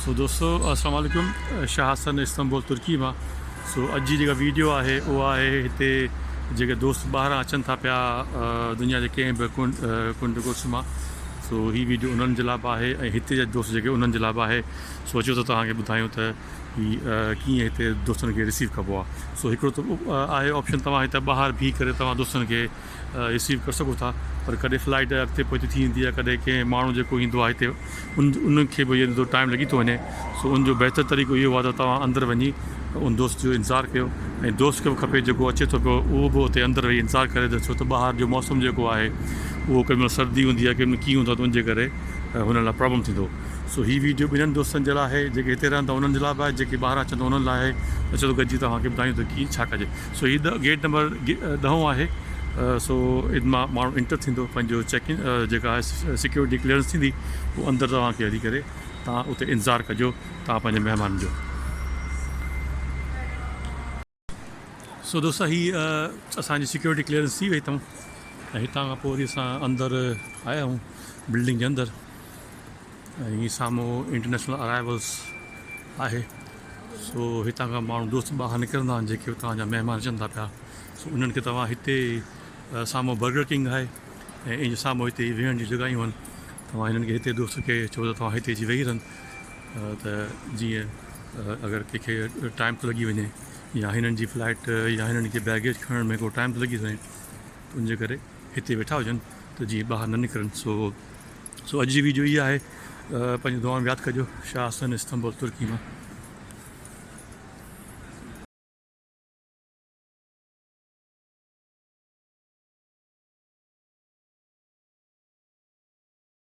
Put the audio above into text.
सो दोस्तों अस्सलाम वालेकुम। शाह हसन इस्तांबुल तुर्की में। सो अॼु जी जेका वीडियो आहे उहा आहे हिते जेके दोस्त ॿाहिरां अचनि था पिया दुनिया जे कंहिं बि कुंड कुछ मां। सो हीअ वीडियो उन्हनि जे लाइ बि आहे ऐं हिते जा दोस्त जेके उन्हनि जे लाइ बि आहे। सोचियो त तव्हांखे ॿुधायूं त हीअ कीअं हिते दोस्तनि खे रिसीव कबो आहे। सो हिकिड़ो त आहे ऑप्शन तव्हां हिते ॿाहिरि बीह करे तव्हां दोस्तनि खे रिसीव करे सघो था, पर कॾहिं फ्लाइट अॻिते पोइते थी वेंदी आहे, कॾहिं कंहिं माण्हू जेको ईंदो आहे हिते उनखे बि इहो टाइम लॻी थो वञे। सो उनजो बहितर तरीक़ो इहो आहे त तव्हां अंदरि वञी उन दोस्त जो इंतज़ारु कयो ऐं दोस्त खे बि खपे जेको अचे थो पियो उहो बि उते अंदरि वेही इंतज़ारु करे छो त ॿाहिरि जो मौसम जेको आहे उहो कंहिं महिल सर्दी हूंदी आहे, कंहिं महिल कीअं हूंदो आहे, त उनजे करे हुन लाइ प्रॉब्लम थींदो। सो हीअ वीडियो ॿिन्हिनि दोस्तनि जे लाइ आहे, जेके हिते रहंदा उन्हनि जे लाइ बि आहे, जेके ॿाहिरां अचनि था उन्हनि लाइ आहे। त चलो गॾिजी तव्हांखे ॿुधायूं त कीअं छा कजे। सो हीअ गेट नंबर 10 आहे। सो इन मां माण्हू इंटर थींदो, पंहिंजो चेक इन जेका आहे सिक्योरिटी क्लीयरेंस थींदी, उहो अंदरि तव्हांखे हली करे तव्हां उते इंतज़ारु कजो तव्हां पंहिंजे महिमाननि जो। सो दोस्त हीअ असांजी सिक्योरिटी क्लीयरेंस थी वई अथऊं ऐं हितां खां पोइ वरी असां अंदरि आया आहियूं बिल्डिंग जे अंदरि ऐं हीअं साम्हूं इंटरनेशनल अराइवल्स आहे। सो हितां खां माण्हू दोस्त ॿाहिरि निकिरंदा आहिनि जेके तव्हांजा महिमान अचनि था पिया। सो उन्हनि खे तव्हां हिते साम्हूं बर्गर किंग आहे ऐं इन साम्हूं हिते वेहण जी जॻहियूं आहिनि। तव्हां हिननि खे हिते दोस्त खे चओ त तव्हां हिते अची वेही रहनि त जीअं अगरि कंहिंखे टाइम थो लॻी वञे या हिननि जी फ्लाइट या हिननि खे बैगेज खणण में को टाइम थो लॻी वञे त उनजे करे हिते वेठा हुजनि त जीअं ॿाहिरि न निकिरनि। सो अॼु जी वीडियो इहा आहे। पंहिंजो दुआ में यादि कजो। शाह हसन इस्तांबुल तुर्की मां।